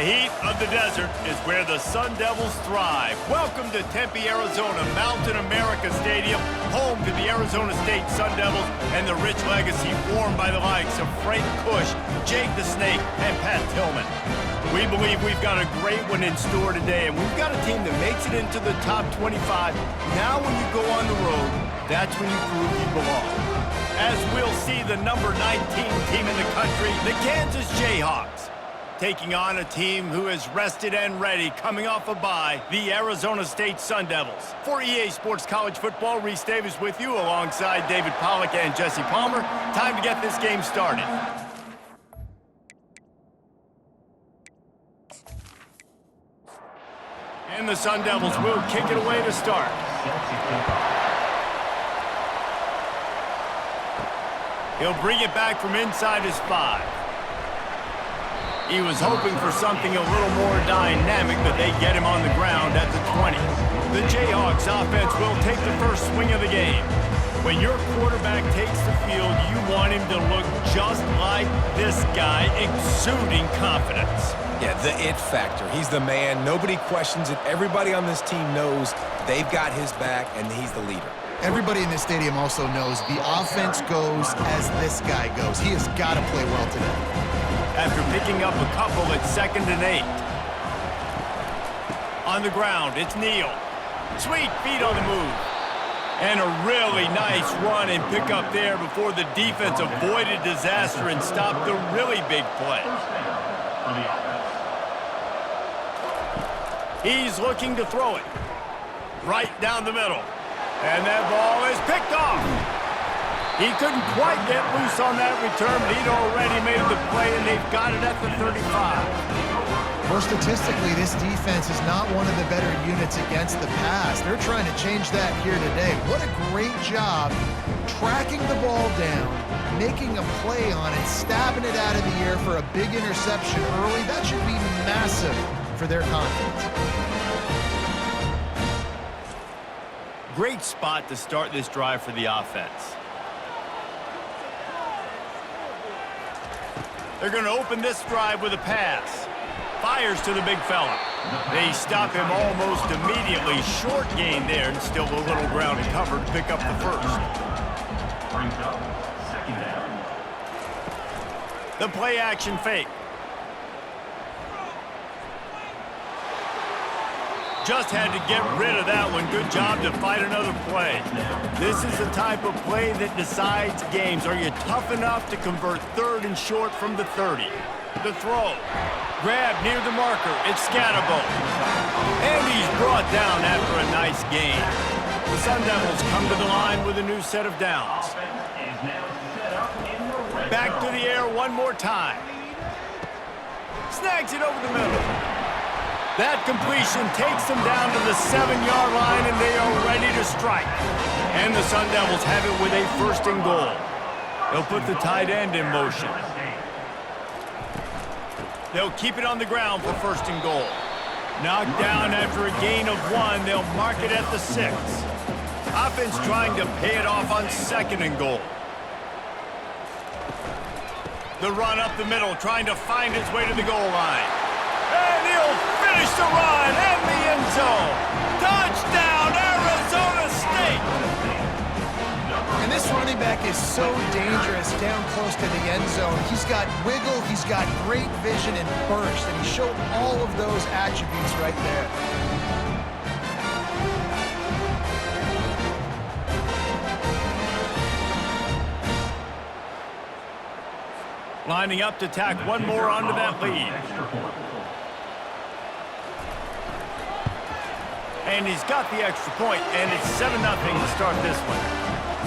heat of the desert is where the Sun Devils thrive. Welcome to Tempe, Arizona, Mountain America Stadium, home to the Arizona State Sun Devils and the rich legacy formed by the likes of Frank Kush, Jake the Snake, and Pat Tillman. We believe we've got a great one in store today, and we've got a team that makes it into the top 25. Now when you go on the road, that's when you prove you belong. As we'll see the number 19 team in the country, the Kansas Jayhawks, taking on a team who is rested and ready, coming off a bye, the Arizona State Sun Devils. For EA Sports College Football, Reese Davis with you alongside David Pollack and Jesse Palmer. Time to get this game started. And the Sun Devils will kick it away to start. He'll bring it back from inside his 5. He was hoping for something a little more dynamic, but they get him on the ground at the 20. The Jayhawks offense will take the first swing of the game. When your quarterback takes the field, you want him to look just like this guy, exuding confidence. Yeah, the it factor. He's the man. Nobody questions it. Everybody on this team knows they've got his back, and he's the leader. Everybody in this stadium also knows the offense goes as this guy goes. He has got to play well today. After picking up a couple at 2nd and 8. On the ground, it's Neal. Sweet feet on the move. And a really nice run and pick up there before the defense avoided disaster and stopped the really big play. He's looking to throw it. Right down the middle. And that ball is picked off. He couldn't quite get loose on that return, but he'd already made the play, and they've got it at the 35. More statistically, this defense is not one of the better units against the pass. They're trying to change that here today. What a great job tracking the ball down, making a play on it, stabbing it out of the air for a big interception early. That should be massive for their confidence. Great spot to start this drive for the offense. They're going to open this drive with a pass. Fires to the big fella. They stop him almost immediately. Short gain there, and still a little ground to cover to pick up the first. Brings up 2nd down. The play action fake. Just had to get rid of that one. Good job to fight another play. This is the type of play that decides games. Are you tough enough to convert 3rd and short from the 30? The throw. Grab near the marker. It's Scatterbo. And he's brought down after a nice gain. The Sun Devils come to the line with a new set of downs. Back to the air one more time. Snags it over the middle. That completion takes them down to the 7-yard line, and they are ready to strike. And the Sun Devils have it with a 1st and goal. They'll put the tight end in motion. They'll keep it on the ground for 1st and goal. Knocked down after a gain of 1. They'll mark it at the 6. Offense trying to pay it off on 2nd and goal. The run up the middle, trying to find his way to the goal line. And he'll finish the run in the end zone. Touchdown, Arizona State! And this running back is so dangerous down close to the end zone. He's got wiggle, he's got great vision and burst, and he showed all of those attributes right there. Lining up to tack one more onto that lead. And he's got the extra point, and it's 7-0 to start this one.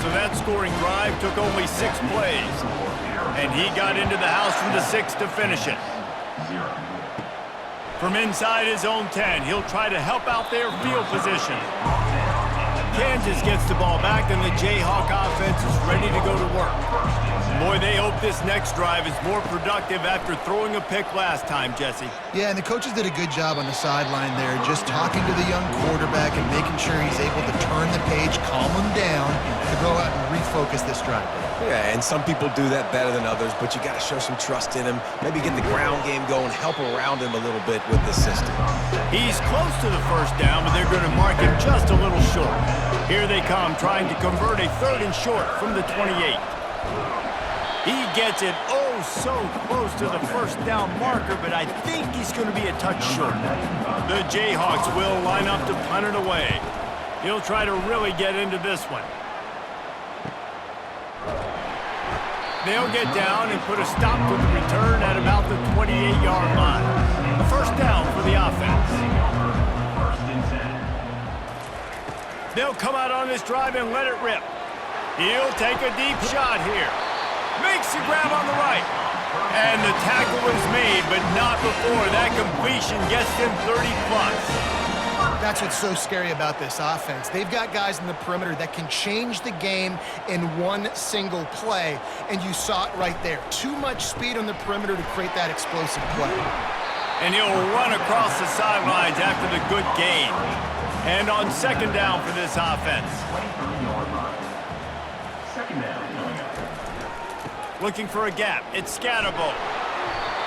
So that scoring drive took only 6 plays. And he got into the house from the 6 to finish it. From inside his own 10, he'll try to help out their field position. Kansas gets the ball back, and the Jayhawk offense is ready to go to work. Boy, they hope this next drive is more productive after throwing a pick last time, Jesse. Yeah, and the coaches did a good job on the sideline there, just talking to the young quarterback and making sure he's able to turn the page, calm him down, to go out and refocus this drive. Yeah, and some people do that better than others, but you got to show some trust in him. Maybe get the ground game going, help around him a little bit with the system. He's close to the first down, but they're going to mark him just a little short. Here they come, trying to convert a 3rd and short from the 28. He gets it so close to the first down marker, but I think he's going to be a touch short. The Jayhawks will line up to punt it away. He'll try to really get into this one. They'll get down and put a stop to the return at about the 28-yard line. A first down for the offense. They'll come out on this drive and let it rip. He'll take a deep shot here. Makes the grab on the right. And the tackle is made, but not before that completion gets them 30+. That's what's so scary about this offense. They've got guys in the perimeter that can change the game in one single play, and you saw it right there. Too much speed on the perimeter to create that explosive play. And he'll run across the sidelines after the good gain. And on 2nd down for this offense. Second down coming up. Looking for a gap. It's Scatterbo.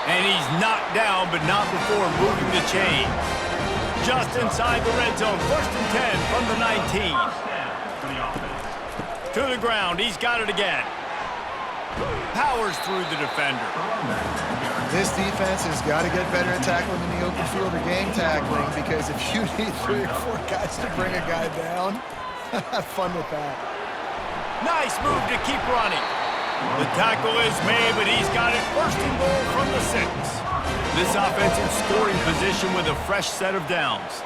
And he's knocked down, but not before moving the chain. Just inside the red zone. 1st and 10 from the 19. To the ground. He's got it again. Powers through the defender. This defense has got to get better at tackling in the open field or game tackling, because if you need 3 or 4 guys to bring a guy down, have fun with that. Nice move to keep running. The tackle is made, but he's got it 1st and goal from the 6. This offense in scoring position with a fresh set of downs.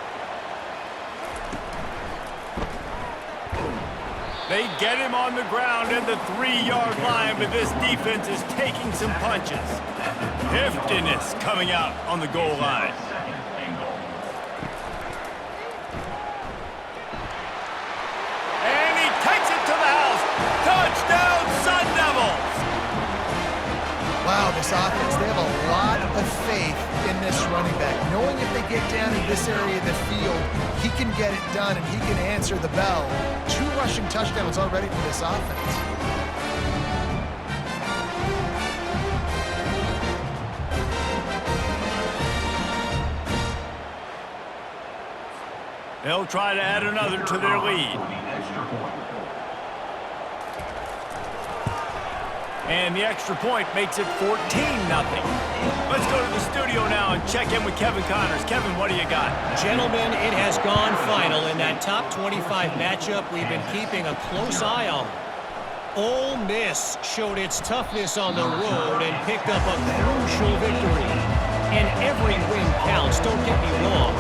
They get him on the ground at the 3-yard line, but this defense is taking some punches. Heftiness coming out on the goal line. And he takes it to the house. Touchdown, Sun Devils! Wow, this offense, they have a lot of faith in this running back. Knowing if they get down in this area of the field, he can get it done and he can answer the bell. 2 rushing touchdowns already for this offense. They'll try to add another to their lead. And the extra point makes it 14-0. Let's go to the studio now and check in with Kevin Connors. Kevin, what do you got? Gentlemen, it has gone final in that top 25 matchup we've been keeping a close eye on. Ole Miss showed its toughness on the road and picked up a crucial victory. And every win counts, don't get me wrong.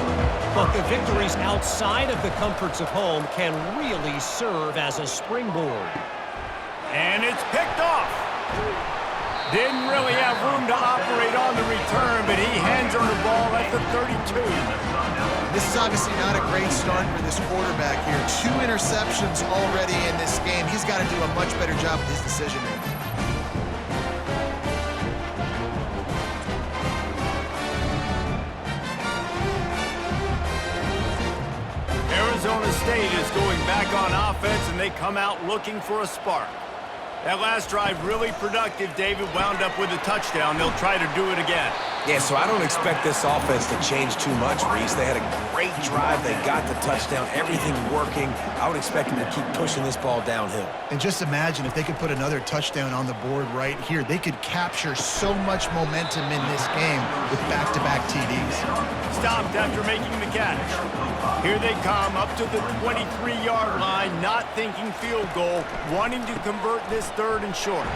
But the victories outside of the comforts of home can really serve as a springboard. And it's picked off. Didn't really have room to operate on the return, but he hands her the ball at the 32. This is obviously not a great start for this quarterback here. 2 interceptions already in this game. He's got to do a much better job with his decision-making. Arizona State is going back on offense, and they come out looking for a spark. That last drive really productive. David wound up with a touchdown. They'll try to do it again. Yeah, so I don't expect this offense to change too much, Reese. They had a great drive. They got the touchdown. Everything working. I would expect them to keep pushing this ball downhill. And just imagine if they could put another touchdown on the board right here. They could capture so much momentum in this game with back-to-back TDs. Stopped after making the catch. Here they come up to the 23-yard line, not thinking field goal, wanting to convert this 3rd and short.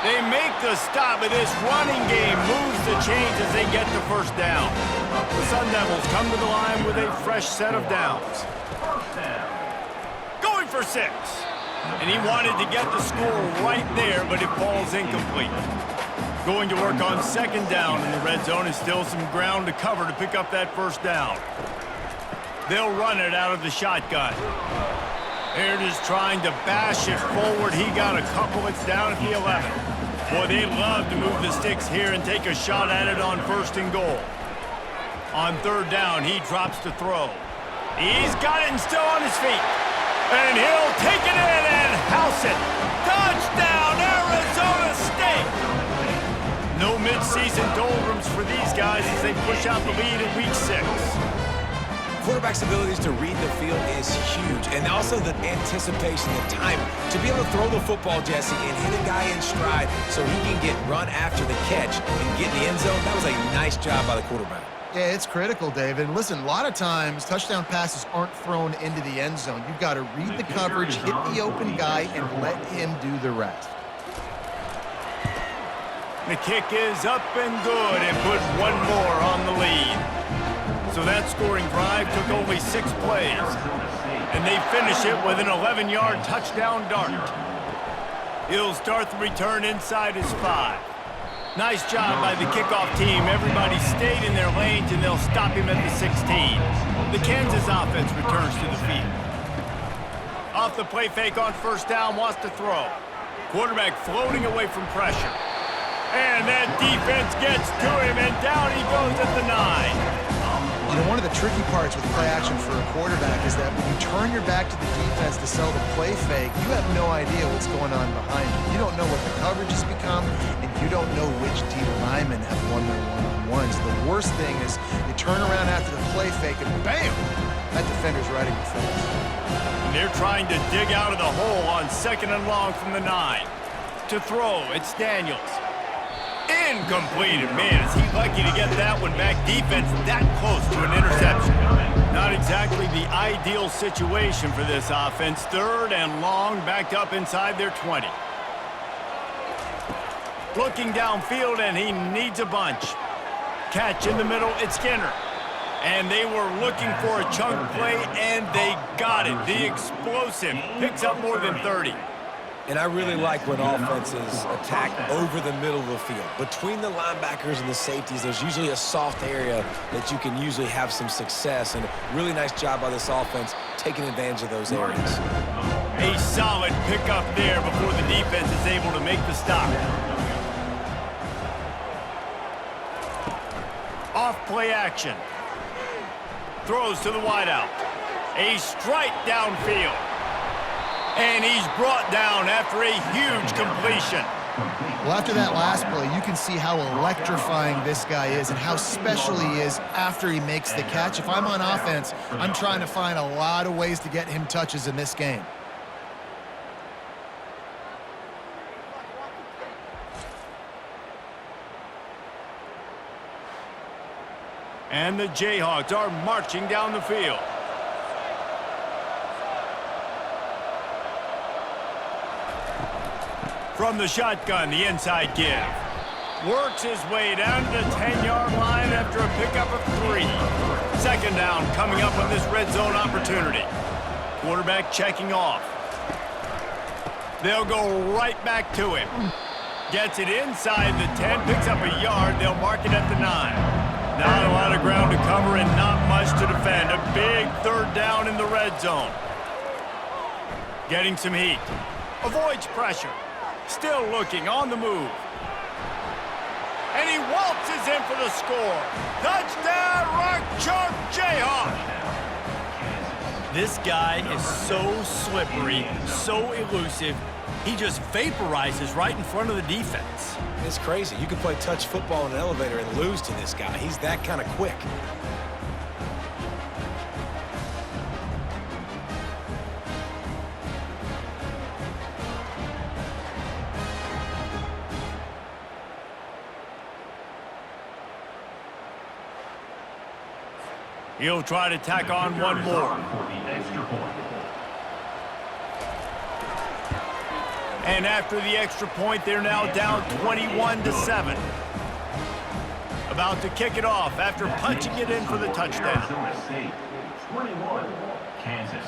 They make the stop, but this running game moves the chains as they get the first down. The Sun Devils come to the line with a fresh set of downs. Going for 6. And he wanted to get the score right there, but it falls incomplete. Going to work on 2nd down in the red zone, and still some ground to cover to pick up that first down. They'll run it out of the shotgun. They're just trying to bash it forward. He got a couple. It's down at the 11. Boy, they love to move the sticks here and take a shot at it on 1st and goal. On 3rd down, he drops to throw. He's got it and still on his feet. And he'll take it in and house it. Touchdown, Arizona State! No mid-season doldrums for these guys as they push out the lead in Week 6. Quarterback's abilities to read the field is huge, and also the anticipation, the timing. To be able to throw the football, Jesse, and hit a guy in stride so he can get run after the catch and get in the end zone, that was a nice job by the quarterback. Yeah, it's critical, David. And listen, a lot of times touchdown passes aren't thrown into the end zone. You've got to read the coverage, hit the open guy, and let him do the rest. The kick is up and good and put one more on the lead. So that scoring drive took only 6 plays, and they finish it with an 11-yard touchdown dart. He'll start the return inside his 5. Nice job by the kickoff team. Everybody stayed in their lanes, and they'll stop him at the 16. The Kansas offense returns to the field. Off the play fake on first down, wants to throw. Quarterback floating away from pressure. And that defense gets to him, and down he goes at the 9. You know, one of the tricky parts with play action for a quarterback is that when you turn your back to the defense to sell the play fake, you have no idea what's going on behind you. You don't know what the coverage has become, and you don't know which D linemen have won their one-on-ones. The worst thing is you turn around after the play fake, and bam, that defender's right in your face. And they're trying to dig out of the hole on 2nd and long from the 9. To throw, it's Daniels. Incomplete. Man, is he lucky to get that one back. Defense that close to an interception. Not exactly the ideal situation for this offense. 3rd and long, backed up inside their 20. Looking downfield, and he needs a bunch. Catch in the middle, it's Skinner. And they were looking for a chunk play, and they got it. The explosive picks up more than 30. And I really like when offenses attack over the middle of the field. Between the linebackers and the safeties, there's usually a soft area that you can usually have some success. And a really nice job by this offense taking advantage of those areas. A solid pickup there before the defense is able to make the stop. Off play action. Throws to the wideout. A strike downfield. And he's brought down after a huge completion. Well, after that last play, you can see how electrifying this guy is and how special he is after he makes the catch. If I'm on offense, I'm trying to find a lot of ways to get him touches in this game. And the Jayhawks are marching down the field. From the shotgun, the inside give. Works his way down to the 10-yard line after a pickup of 3. 2nd down coming up on this red zone opportunity. Quarterback checking off. They'll go right back to him. Gets it inside the 10, picks up a yard. They'll mark it at the 9. Not a lot of ground to cover and not much to defend. A big 3rd down in the red zone. Getting some heat. Avoids pressure. Still looking on the move. And he waltzes in for the score. Touchdown, Rock Chalk Jayhawk. This guy is so slippery, so elusive. He just vaporizes right in front of the defense. It's crazy. You can play touch football in an elevator and lose to this guy. He's that kind of quick. He'll try to tack on one more. And after the extra point, they're now down 21-7. About to kick it off after punching it in for the touchdown. 21, Kansas,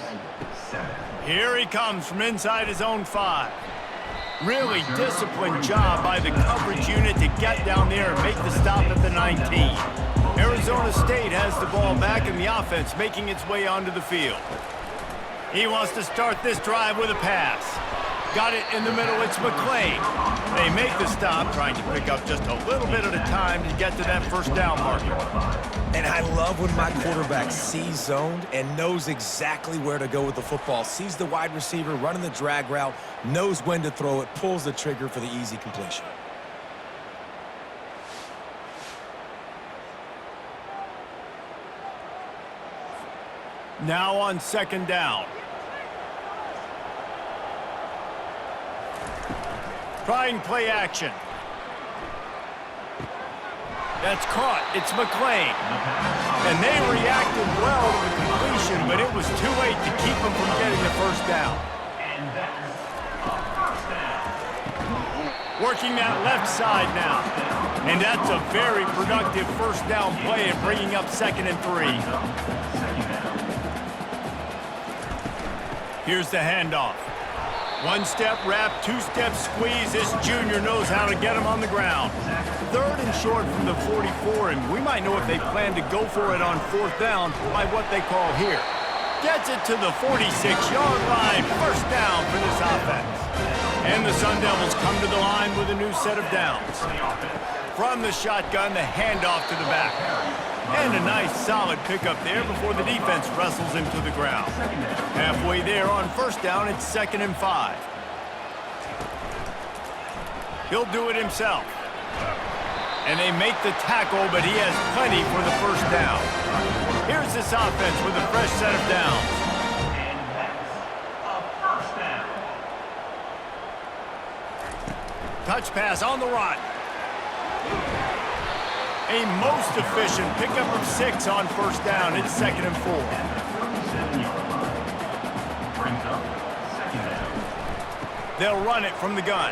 7. Here he comes from inside his own 5. Really disciplined job by the coverage unit to get down there and make the stop at the 19. Arizona State has the ball back and the offense making its way onto the field. He wants to start this drive with a pass. Got it in the middle, it's McClain. They make the stop, trying to pick up just a little bit at a time to get to that 1st down marker. And And I love when my quarterback sees zoned and knows exactly where to go with the football. Sees the wide receiver running the drag route, knows when to throw it, pulls the trigger for the easy completion. Now on second down. Trying play action. That's caught. It's McLean. And they reacted well to the completion, but it was too late to keep them from getting the first down. And that's a first down. Working that left side now. And that's a very productive first down play and bringing up 2nd and 3. Here's the handoff. One-step wrap, two-step squeeze. This junior knows how to get him on the ground. 3rd and short from the 44, and we might know if they plan to go for it on 4th down by what they call here. Gets it to the 46-yard line. First down for this offense. And the Sun Devils come to the line with a new set of downs. From the shotgun, the handoff to the back. And a nice solid pickup there before the defense wrestles him to the ground. Halfway there on first down, it's 2nd and 5. He'll do it himself. And they make the tackle, but he has plenty for the first down. Here's this offense with a fresh set of downs. And that's a first down. Touch pass on the run. A most efficient pickup of 6 on first down. It's 2nd and 4. Brings up second down. They'll run it from the gun.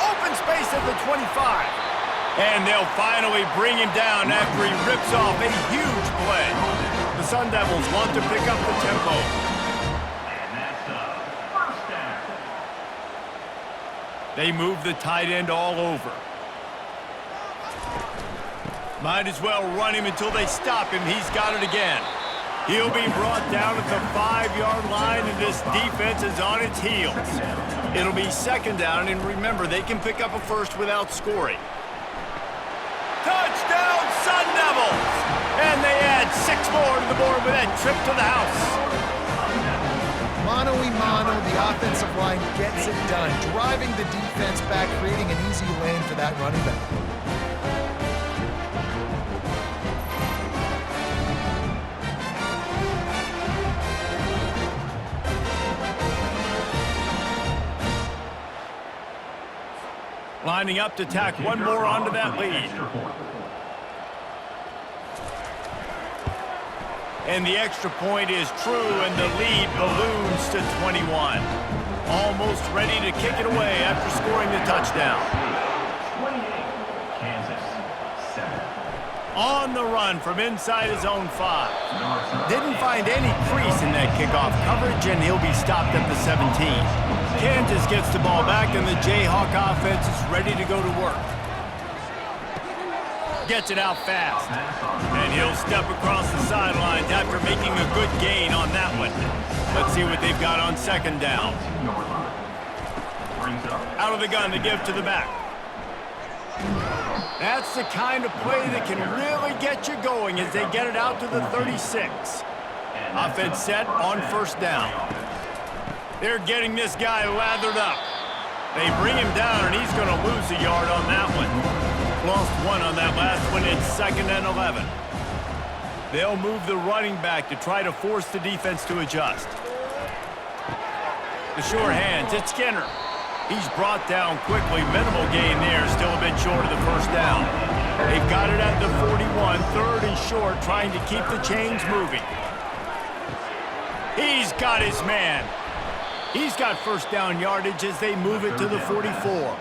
Open space at the 25. And they'll finally bring him down after he rips off a huge play. The Sun Devils want to pick up the tempo. And that's a first down. They move the tight end all over. Might as well run him until they stop him. He's got it again. He'll be brought down at the 5-yard line, and this defense is on its heels. It'll be 2nd down, and remember, they can pick up a first without scoring. Touchdown, Sun Devils! And they add 6 more to the board with that trip to the house. Mano y mano, the offensive line gets it done, driving the defense back, creating an easy lane for that running back. Lining up to tack one more onto that lead. And the extra point is true, and the lead balloons to 21. Almost ready to kick it away after scoring the touchdown. 28, Kansas, 7. On the run from inside his own 5. Didn't find any crease in that kickoff coverage, and he'll be stopped at the 17. Kansas gets the ball back, and the Jayhawk offense is ready to go to work. Gets it out fast. And he'll step across the sidelines after making a good gain on that one. Let's see what they've got on 2nd down. Out of the gun to give to the back. That's the kind of play that can really get you going as they get it out to the 36. Offense set on first down. They're getting this guy lathered up. They bring him down, and he's going to lose a yard on that one. Lost 1 on that last one. It's 2nd and 11. They'll move the running back to try to force the defense to adjust. The sure hands, it's Skinner. He's brought down quickly. Minimal gain there, still a bit short of the first down. They've got it at the 41, 3rd and short, trying to keep the chains moving. He's got his man. He's got first down yardage as they move it to the 44.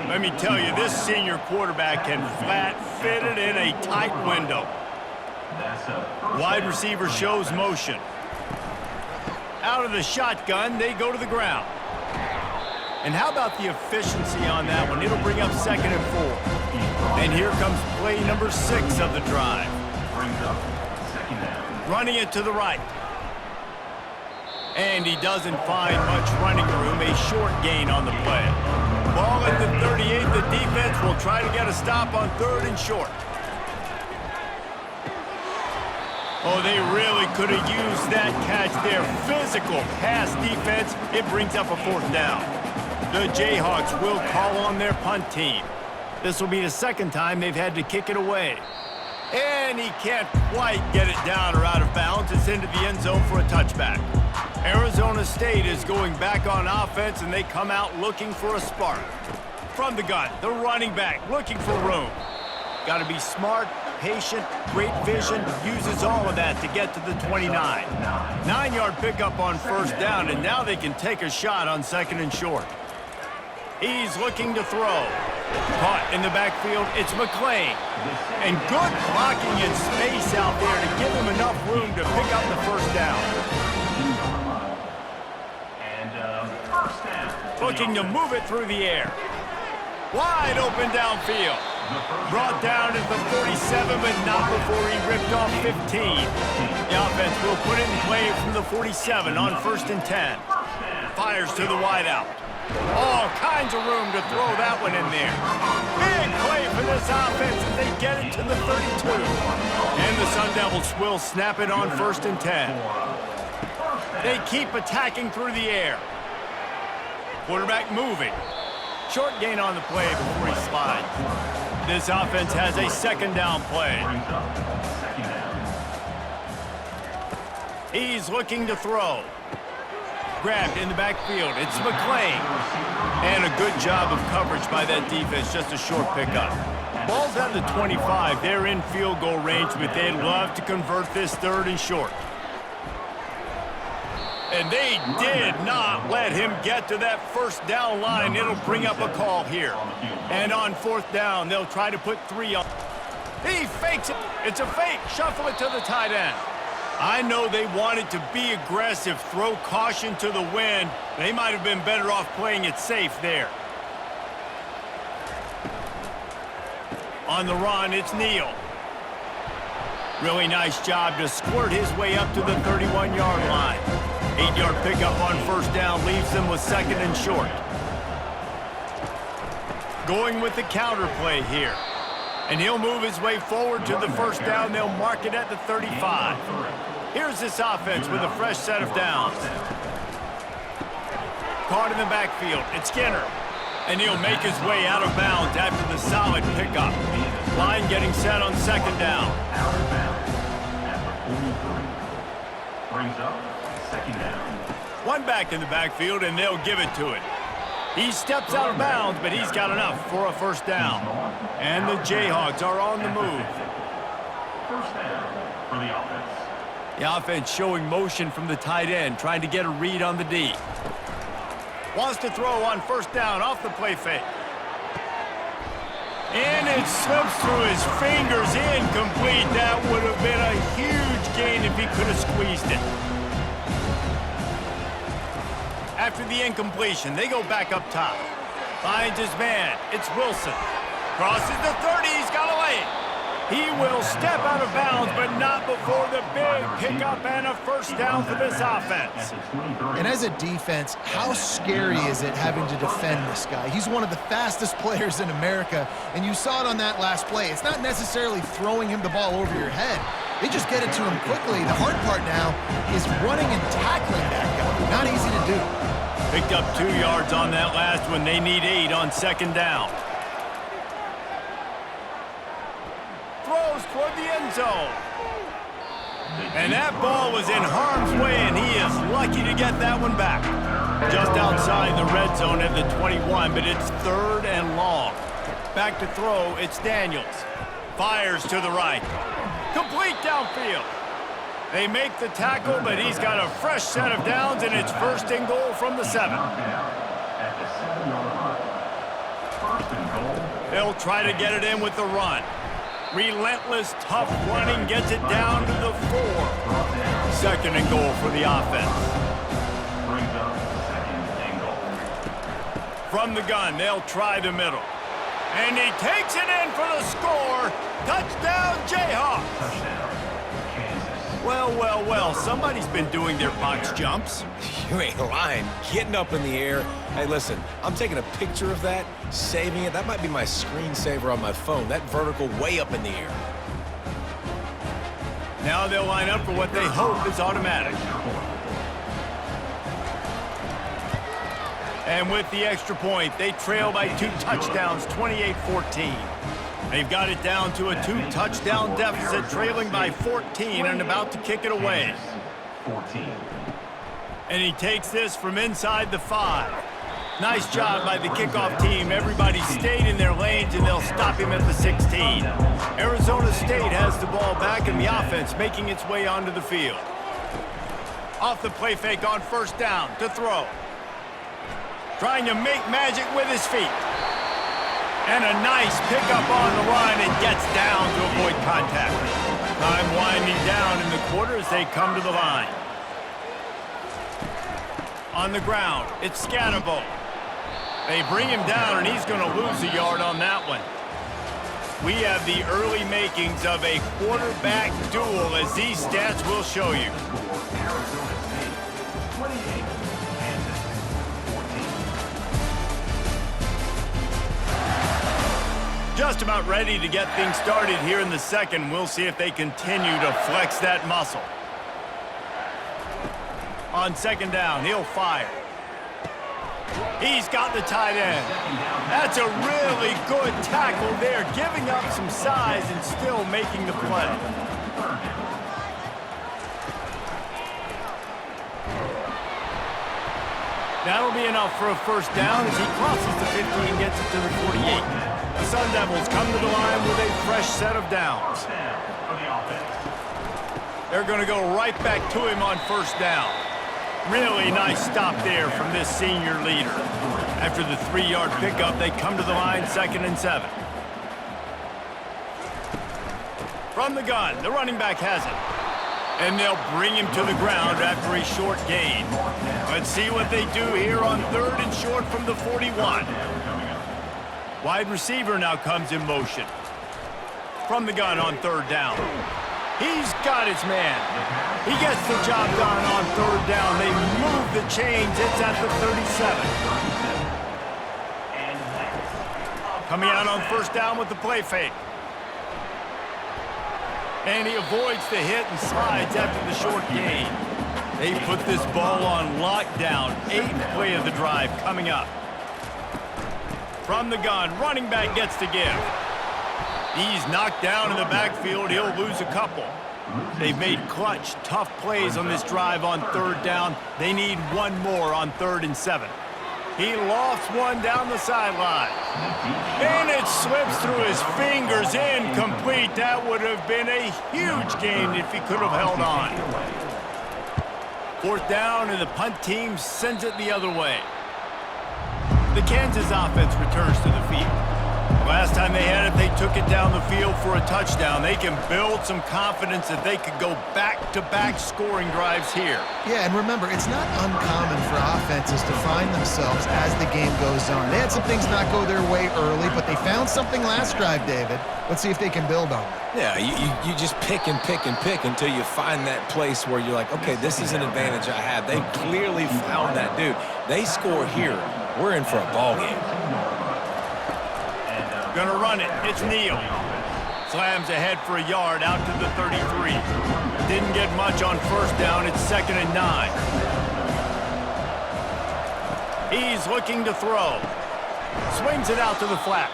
Let me tell you, this senior quarterback can flat fit it in a tight window. Wide receiver shows motion. Out of the shotgun, they go to the ground. And how about the efficiency on that one? It'll bring up 2nd and 4. And here comes play number 6 of the drive. Running it to the right. And he doesn't find much running room, a short gain on the play. Ball at the 38, the defense will try to get a stop on 3rd and short. Oh, they really could have used that catch there. Physical pass defense. It brings up a 4th down. The Jayhawks will call on their punt team. This will be the 2nd time they've had to kick it away. And he can't quite get it down or out of bounds. It's into the end zone for a touchback. Arizona State is going back on offense, and they come out looking for a spark. From the gun, the running back looking for room. Got to be smart, patient, great vision, uses all of that to get to the 29. 9-yard pickup on 1st down, and now they can take a shot on 2nd and short. He's looking to throw. Caught in the backfield, it's McClain. And good blocking in space out there to give him enough room to pick up the 1st down. And first down. Looking to move it through the air. Wide open downfield. Brought down at the 47, but not before he ripped off 15. The offense will put it in play from the 47 on 1st and 10. Fires to the wideout. All kinds of room to throw that one in there. Big play for this offense as they get it to the 32. And the Sun Devils will snap it on 1st and 10. They keep attacking through the air. Quarterback moving. Short gain on the play before he slides. This offense has a 2nd down play. He's looking to throw. Grabbed in the backfield. It's McClain. And a good job of coverage by that defense. Just a short pickup. Ball's at the 25. They're in field goal range, but they'd love to convert this 3rd and short. And they did not let him get to that 1st down line. It'll bring up a call here. And on 4th down, they'll try to put 3 on. He fakes it. It's a fake. Shuffle it to the tight end. I know they wanted to be aggressive, throw caution to the wind. They might have been better off playing it safe there. On the run, it's Neal. Really nice job to squirt his way up to the 31-yard line. 8-yard pickup on 1st down leaves them with 2nd and short. Going with the counter play here. And he'll move his way forward to the 1st down. They'll mark it at the 35. Here's this offense with a fresh set of downs. Caught in the backfield. It's Skinner. And he'll make his way out of bounds after the solid pickup. Line getting set on 2nd down. Out of bounds at the 43. Brings up 2nd down. One back in the backfield, and they'll give it to it. He steps out of bounds, but he's got enough for a 1st down. And the Jayhawks are on the move. 1st down for the offense. The offense showing motion from the tight end, trying to get a read on the D. Wants to throw on 1st down off the play fake. And it slips through his fingers, incomplete. That would have been a huge gain if he could have squeezed it. After the incompletion, they go back up top. Finds his man. It's Wilson. Crosses the 30. He's got a lane. He will step out of bounds, but not before the big pickup and a 1st down for this offense. And as a defense, how scary is it having to defend this guy? He's one of the fastest players in America, and you saw it on that last play. It's not necessarily throwing him the ball over your head. They just get it to him quickly. The hard part now is running and tackling that guy. Not easy to do. Picked up 2 yards on that last one. They need 8 on 2nd down. Throws toward the end zone. And that ball was in harm's way, and he is lucky to get that one back. Just outside the red zone at the 21, but it's 3rd and long. Back to throw, it's Daniels. Fires to the right. Complete downfield. They make the tackle, but he's got a fresh set of downs, and it's 1st and goal from the 7. At the 7-yard line. 1st and goal. They'll try to get it in with the run. Relentless, tough running gets it down to the 4. 2nd and goal for the offense. Brings up 2nd and goal. From the gun, they'll try the middle. And he takes it in for the score. Touchdown, Jayhawks. Touchdown, Kansas. Well, well, well, somebody's been doing their box jumps. You ain't lying. Getting up in the air. Hey, listen, I'm taking a picture of that, saving it. That might be my screensaver on my phone. That vertical way up in the air. Now they'll line up for what they hope is automatic. And with the extra point, they trail by 2 touchdowns, 28-14. They've got it down to a 2-touchdown deficit, trailing by 14 and about to kick it away. 14. And he takes this from inside the 5. Nice job by the kickoff team. Everybody stayed in their lanes, and they'll stop him at the 16. Arizona State has the ball back, and the offense making its way onto the field. Off the play fake on first down to throw. Trying to make magic with his feet. And a nice pickup on the run and gets down to avoid contact. Time winding down in the quarter as they come to the line. On the ground, it's Scatterbo. They bring him down, and he's going to lose a yard on that one. We have the early makings of a quarterback duel, as these stats will show you. Arizona State 28, Kansas 14. Just about ready to get things started here in the second. We'll see if they continue to flex that muscle. On second down, he'll fire. He's got the tight end. That's a really good tackle there, giving up some size and still making the play. That'll be enough for a first down as he crosses the 50 and gets it to the 48. The Sun Devils come to the line with a fresh set of downs. They're going to go right back to him on first down. Really nice stop there from this senior leader. After the 3-yard pickup, they come to the line, 2nd and 7. From the gun, the running back has it. And they'll bring him to the ground after a short gain. Let's see what they do here on 3rd and short from the 41. Wide receiver now comes in motion. From the gun on 3rd down. He's got his man. He gets the job done on 3rd down. They move the chains. It's at the 37. Coming out on first down with the play fake. And he avoids the hit and slides after the short gain. They put this ball on lockdown. 8th play of the drive coming up. From the gun, running back gets to give. He's knocked down in the backfield. He'll lose a couple. They've made clutch, tough plays on this drive on 3rd down. They need one more on 3rd and 7. He lofts one down the sideline. And it slips through his fingers, incomplete. That would have been a huge gain if he could have held on. 4th down, and the punt team sends it the other way. The Kansas offense returns to the field. Last time they had it, they took it down the field for a touchdown. They can build some confidence that they could go back-to-back scoring drives here. Yeah, and remember, it's not uncommon for offenses to find themselves as the game goes on. They had some things not go their way early, but they found something last drive, David. Let's see if they can build on it. Yeah, you just pick and pick and pick until you find that place where you're like, okay, this is an advantage I have. They clearly found that dude. They score here. We're in for a ball game. Gonna run it. It's Neal. Slams ahead for a yard out to the 33. Didn't get much on first down. It's 2nd and 9. He's looking to throw. Swings it out to the flat.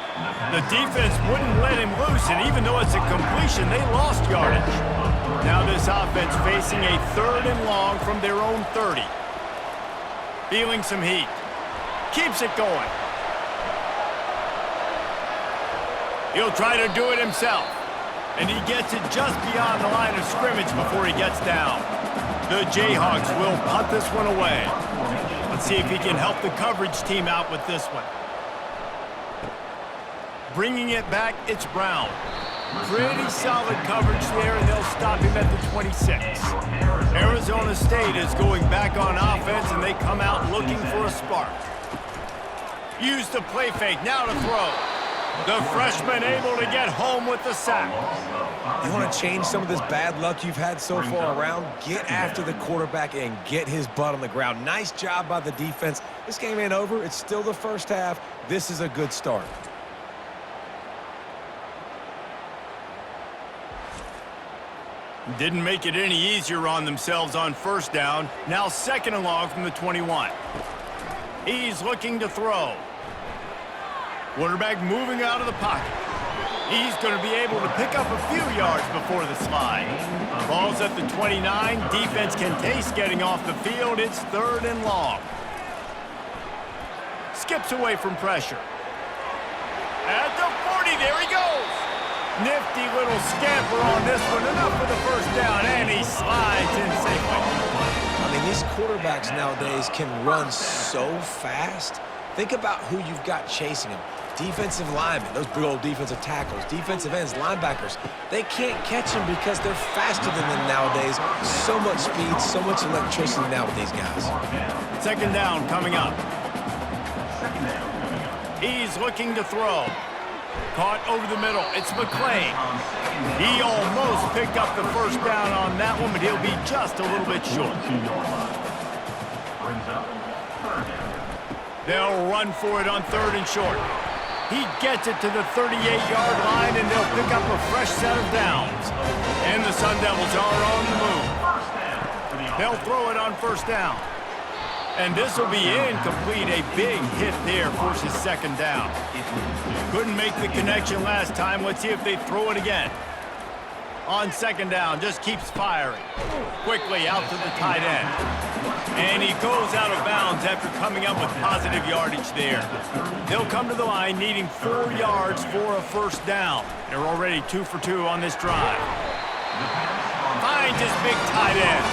The defense wouldn't let him loose, and even though it's a completion, they lost yardage. Now this offense facing a 3rd and long from their own 30. Feeling some heat. Keeps it going. He'll try to do it himself. And he gets it just beyond the line of scrimmage before he gets down. The Jayhawks will punt this one away. Let's see if he can help the coverage team out with this one. Bringing it back, it's Brown. Pretty solid coverage there, and they'll stop him at the 26. Arizona State is going back on offense, and they come out looking for a spark. Use the play fake, now to throw. The freshman able to get home with the sack. You want to change some of this bad luck you've had so far around? Get after the quarterback and get his butt on the ground. Nice job by the defense. This game ain't over. It's still the first half. This is a good start. Didn't make it any easier on themselves on first down. Now 2nd and long from the 21. He's looking to throw. Quarterback moving out of the pocket. He's going to be able to pick up a few yards before the slide. Ball's at the 29. Defense can taste getting off the field. It's 3rd and long. Skips away from pressure. At the 40, there he goes. Nifty little scamper on this one. Enough for the first down, and he slides in safely. I mean, these quarterbacks nowadays can run so fast. Think about who you've got chasing them. Defensive linemen, those big old defensive tackles, defensive ends, linebackers. They can't catch them because they're faster than them nowadays. So much speed, so much electricity now with these guys. 2nd down coming up. He's looking to throw. Caught over the middle. It's McClain. He almost picked up the first down on that one, but he'll be just a little bit short. They'll run for it on 3rd and short. He gets it to the 38-yard line, and they'll pick up a fresh set of downs. And the Sun Devils are on the move. They'll throw it on 1st down. And this will be incomplete. A big hit there forces 2nd down. Couldn't make the connection last time. Let's see if they throw it again. On 2nd down, just keeps firing. Quickly out to the tight end. And he goes out of bounds after coming up with positive yardage there. They'll come to the line needing 4 yards for a 1st down. They're already 2 for 2 on this drive. Finds his big tight end.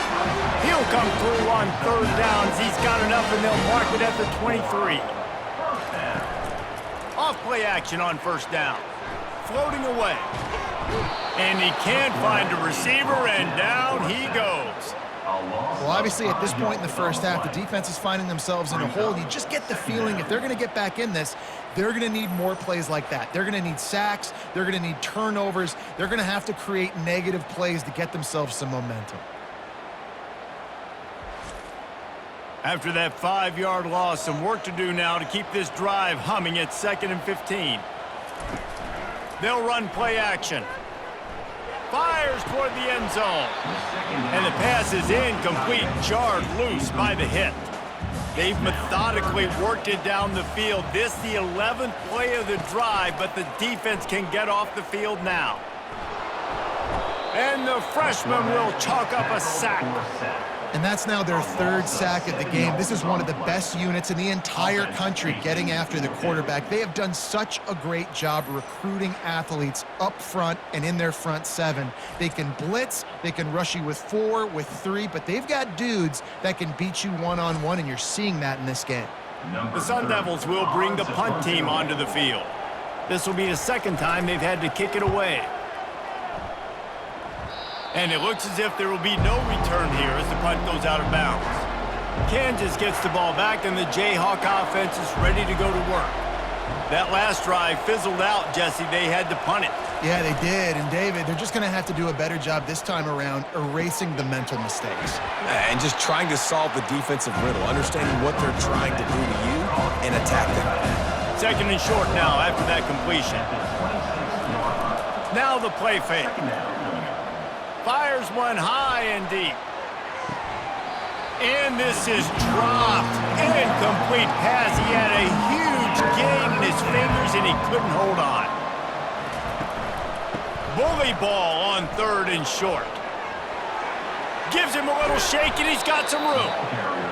He'll come through on 3rd downs. He's got enough, and they'll mark it at the 23. Off play action on 1st down. Floating away. And he can't find a receiver, and down he goes. Well, obviously, at this point in the first half, the defense is finding themselves in a hole. You just get the feeling if they're going to get back in this, they're going to need more plays like that. They're going to need sacks. They're going to need turnovers. They're going to have to create negative plays to get themselves some momentum. After that 5-yard loss, some work to do now to keep this drive humming at 2nd and 15. They'll run play action. Fires toward the end zone. And the pass is incomplete, jarred loose by the hit. They've methodically worked it down the field. This the 11th play of the drive, but the defense can get off the field now. And the freshman will chalk up a sack. And that's now their 3rd sack of the game. This is one of the best units in the entire country getting after the quarterback. They have done such a great job recruiting athletes up front and in their front 7. They can blitz, they can rush you with 4, with 3, but they've got dudes that can beat you one-on-one, and you're seeing that in this game. The Sun Devils will bring the punt team onto the field. This will be the 2nd time they've had to kick it away. And it looks as if there will be no return here as the punt goes out of bounds. Kansas gets the ball back, and the Jayhawk offense is ready to go to work. That last drive fizzled out, Jesse. They had to punt it. Yeah, they did. And, David, they're just going to have to do a better job this time around erasing the mental mistakes. And just trying to solve the defensive riddle, understanding what they're trying to do to you and attack them. 2nd and short now after that completion. Now the play fake. Fires one high and deep. And this is dropped. Incomplete pass. He had a huge gain in his fingers, and he couldn't hold on. Bully ball on 3rd and short. Gives him a little shake, and he's got some room.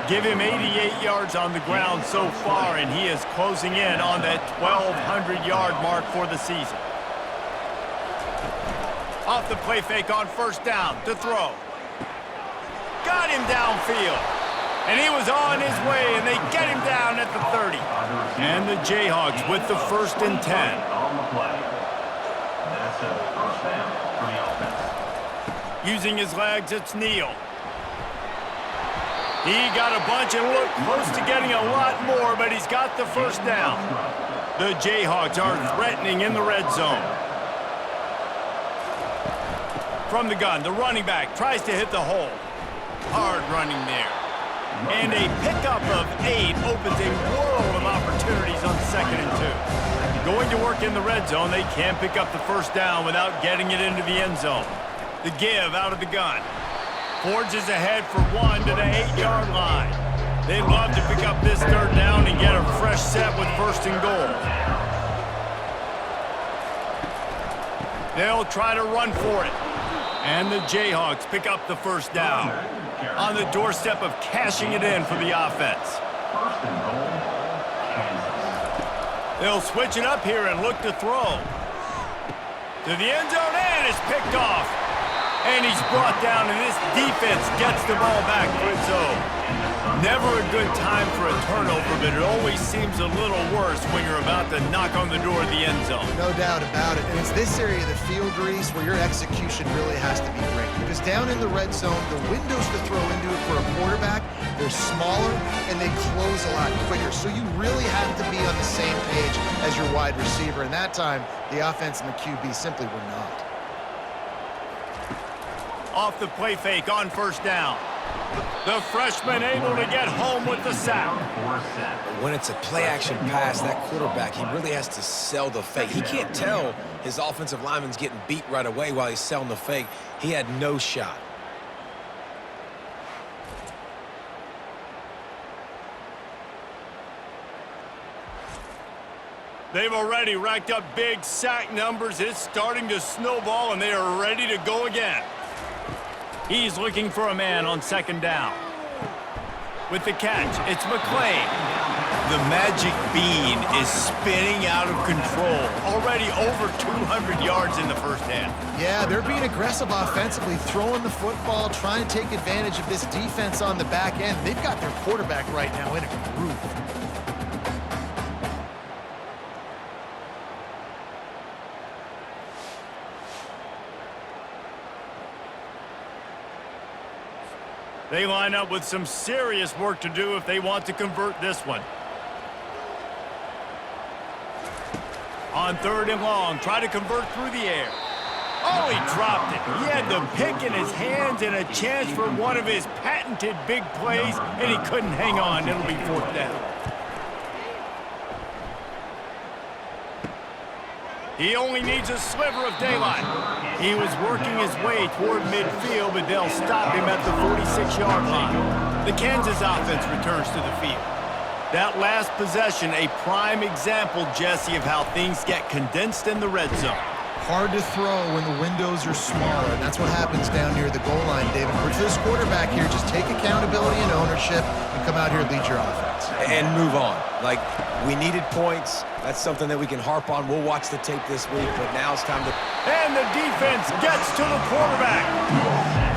Give him 88 yards on the ground so far, and he is closing in on that 1,200-yard mark for the season. Off the play fake on 1st down to throw. Got him downfield. And he was on his way, and they get him down at the 30. And the Jayhawks with the 1st and 10. On the play. That's a 1st down for the offense. Using his legs, it's Neal. He got a bunch and looked close to getting a lot more, but he's got the 1st down. The Jayhawks are threatening in the red zone. From the gun, the running back tries to hit the hole. Hard running there. And a pickup of 8 opens a world of opportunities on 2nd and 2. Going to work in the red zone, they can't pick up the 1st down without getting it into the end zone. The give out of the gun. Forges ahead for one to the 8-yard line. They'd love to pick up this third down and get a fresh set with first and goal. They'll try to run for it. And the Jayhawks pick up the first down. On the doorstep of cashing it in for the offense. First and goal, Kansas. They'll switch it up here and look to throw. To the end zone, and it's picked off. And he's brought down, and this defense gets the ball back for its own. Never a good time for a turnover, but it always seems a little worse when you're about to knock on the door of the end zone. No doubt about it. And it's this area of the field, Reese, where your execution really has to be great. Because down in the red zone, the windows to throw into it for a quarterback, they're smaller and they close a lot quicker. So you really have to be on the same page as your wide receiver. And that time, the offense and the QB simply were not. Off the play fake on first down. The freshman able to get home with the sack. When it's a play-action pass, that quarterback, he really has to sell the fake. He can't tell his offensive lineman's getting beat right away while he's selling the fake. He had no shot. They've already racked up big sack numbers. It's starting to snowball, and they are ready to go again. He's looking for a man on second down. With the catch, it's McClain. The magic bean is spinning out of control. Already over 200 yards in the first half. Yeah, they're being aggressive offensively, throwing the football, trying to take advantage of this defense on the back end. They've got their quarterback right now in a groove. They line up with some serious work to do if they want to convert this one. On third and long, try to convert through the air. Oh, he dropped it. He had the pick in his hands and a chance for one of his patented big plays, and he couldn't hang on. It'll be fourth down. He only needs a sliver of daylight. He was working his way toward midfield, but they'll stop him at the 46-yard line. The Kansas offense returns to the field. That last possession, a prime example, Jesse, of how things get condensed in the red zone. Hard to throw when the windows are smaller, and that's what happens down near the goal line, David. For this quarterback here, just take accountability and ownership and come out here and lead your offense. And move on. Like, we needed points. That's something that we can harp on. We'll watch the tape this week, but now it's time to... And the defense gets to the quarterback.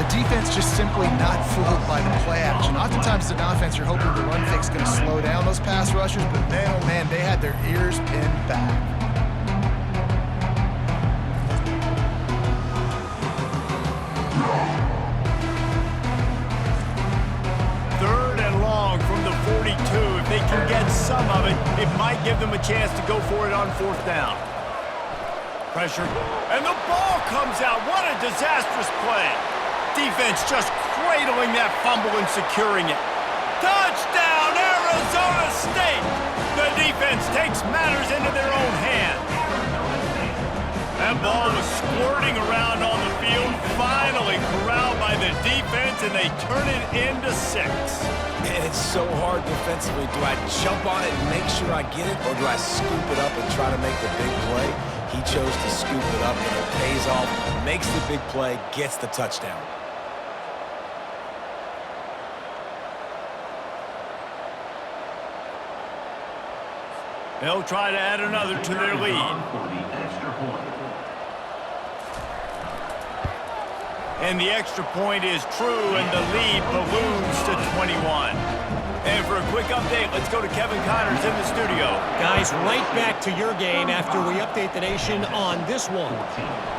The defense just simply not fooled by the play action. Oftentimes, an offense, you're hoping the run fix is going to slow down those pass rushers, but man, oh man, they had their ears pinned back. Third and long from the 42. If they can get some of it, it might give them a chance to go for it on fourth down. Pressure, and the ball comes out. What a disastrous play. Defense just cradling that fumble and securing it. Touchdown, Arizona State! The defense takes matters into their own hands. That ball was squirting around on the field, finally corralled by the defense, and they turn it into 6. And it's so hard defensively. Do I jump on it and make sure I get it, or do I scoop it up and try to make the big play? He chose to scoop it up, and it pays off, makes the big play, gets the touchdown. They'll try to add another to their lead. And the extra point is true, and the lead balloons to 21. And for a quick update, let's go to Kevin Connors in the studio. Guys, right back to your game after we update the nation on this one.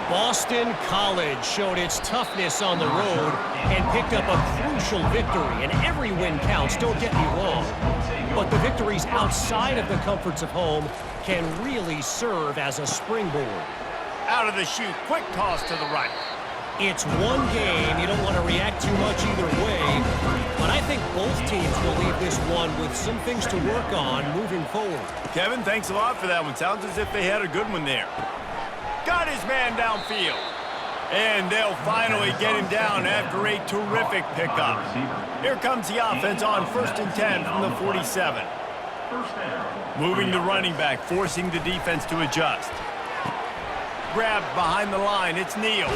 Boston College showed its toughness on the road and picked up a crucial victory. And every win counts, don't get me wrong. But the victories outside of the comforts of home can really serve as a springboard. Out of the chute, quick toss to the right. It's one game. You don't want to react too much either way. But I think both teams will leave this one with some things to work on moving forward. Kevin, thanks a lot for that one. Sounds as if they had a good one there. Got his man downfield. And they'll finally get him down after a terrific pickup. Here comes the offense on 1st and 10 from the 47. Moving the running back, forcing the defense to adjust. Grabbed behind the line, it's Neal.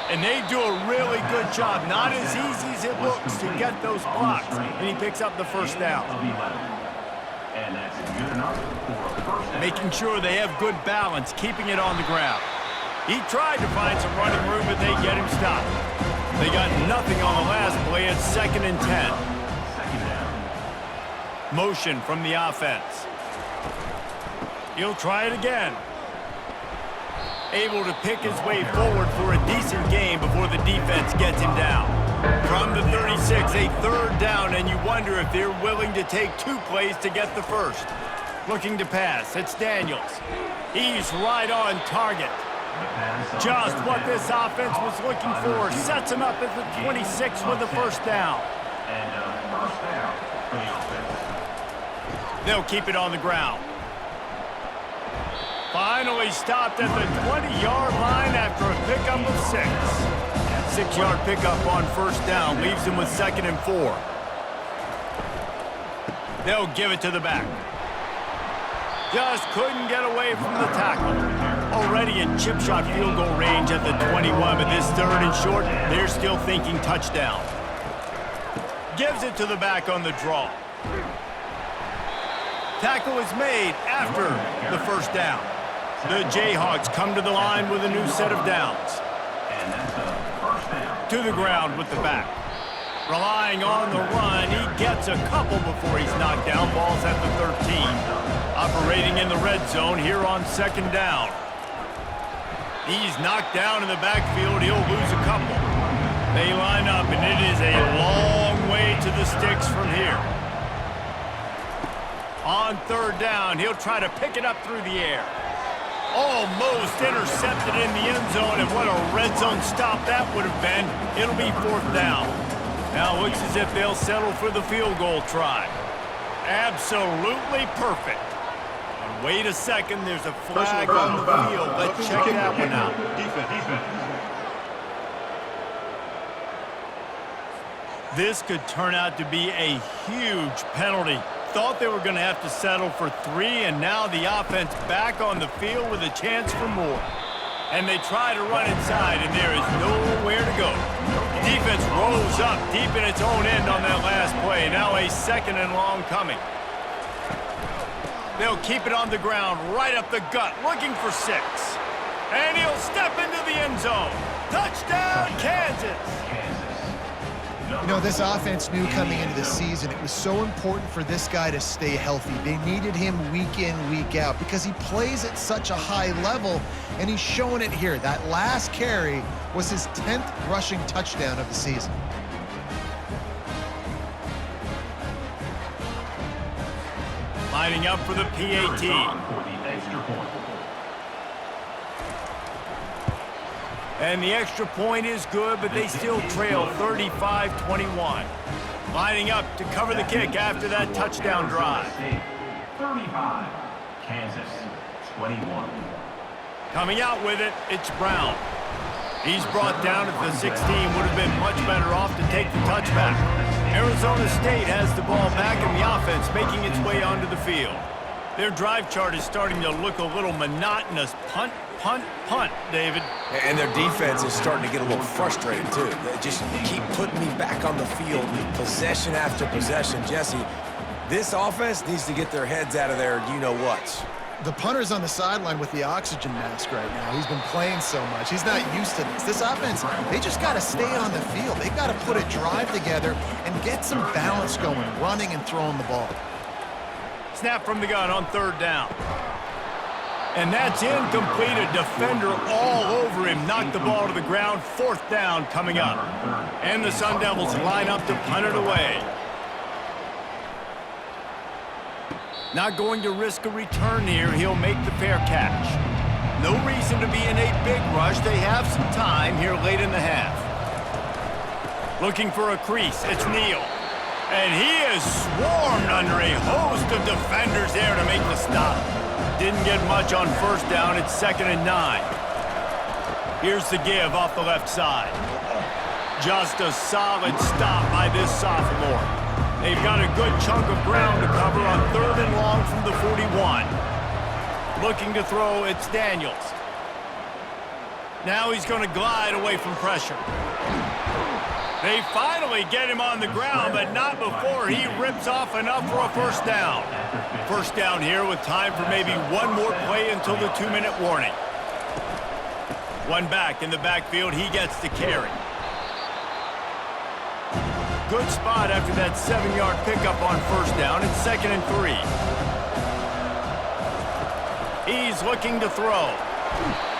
And they do a really good job. Not as easy as it looks to get those blocks. And he picks up the first down. Making sure they have good balance, keeping it on the ground. He tried to find some running room, but they get him stopped. They got nothing on the last play. It's 2nd and 10. Motion from the offense. He'll try it again. Able to pick his way forward for a decent game before the defense gets him down. From the 36, a 3rd down, and you wonder if they're willing to take 2 plays to get the first. Looking to pass, it's Daniels. He's right on target. Just what this offense was looking for. Sets him up at the 26 with the first down. They'll keep it on the ground. Finally stopped at the 20-yard line after a pickup of 6. 6-yard pickup on 1st down leaves him with 2nd and 4. They'll give it to the back. Just couldn't get away from the tackle. Already in chip shot field goal range at the 21, but this 3rd and short, they're still thinking touchdown. Gives it to the back on the draw. Tackle is made after the 1st down. The Jayhawks come to the line with a new set of downs. To the ground with the back. Relying on the run, he gets a couple before he's knocked down. Ball's at the 13. Operating in the red zone here on 2nd down. He's knocked down in the backfield. He'll lose a couple. They line up, and it is a long way to the sticks from here. On 3rd down, he'll try to pick it up through the air. Almost intercepted in the end zone, and what a red zone stop that would have been. It'll be 4th down. Now looks as if they'll settle for the field goal try. Absolutely perfect. And wait a second, there's a flag on the field. Let's check that one out. This could turn out to be a huge penalty. Thought they were going to have to settle for 3, and now the offense back on the field with a chance for more. And they try to run inside, and there is nowhere to go. Defense rolls up deep in its own end on that last play. Now a 2nd and long coming. They'll keep it on the ground, right up the gut, looking for 6. And he'll step into the end zone. Touchdown, Kansas! You know, this offense knew coming into the season it was so important for this guy to stay healthy. They needed him week in, week out because he plays at such a high level, and he's showing it here. That last carry was his 10th rushing touchdown of the season. Lining up for the PAT. And the extra point is good, but they still trail 35-21. Lining up to cover the kick after that touchdown drive. 35, Kansas, 21. Coming out with it, it's Brown. He's brought down at the 16, would have been much better off to take the touchback. Arizona State has the ball back in the offense, making its way onto the field. Their drive chart is starting to look a little monotonous. Punt, punt, punt, David. And their defense is starting to get a little frustrated, too. They just keep putting me back on the field, possession after possession. Jesse, this offense needs to get their heads out of their you-know-whats. The punter's on the sideline with the oxygen mask right now. He's been playing so much. He's not used to this. This offense, they just got to stay on the field. They've got to put a drive together and get some balance going, running and throwing the ball. Snap from the gun on 3rd down. And that's incomplete. A defender all over him. Knocked the ball to the ground. 4th down coming up. And the Sun Devils line up to punt it away. Not going to risk a return here. He'll make the fair catch. No reason to be in a big rush. They have some time here late in the half. Looking for a crease. It's Neal. And he is swarmed under a host of defenders there to make the stop. Didn't get much on 1st down. It's 2nd and 9. Here's the give off the left side. Just a solid stop by this sophomore. They've got a good chunk of ground to cover on 3rd and long from the 41. Looking to throw, it's Daniels. Now he's going to glide away from pressure. They finally get him on the ground, but not before he rips off enough for a first down. First down here with time for maybe one more play until the 2-minute warning. One back in the backfield, he gets the carry. Good spot after that 7-yard pickup on first down. It's 2nd and 3. He's looking to throw.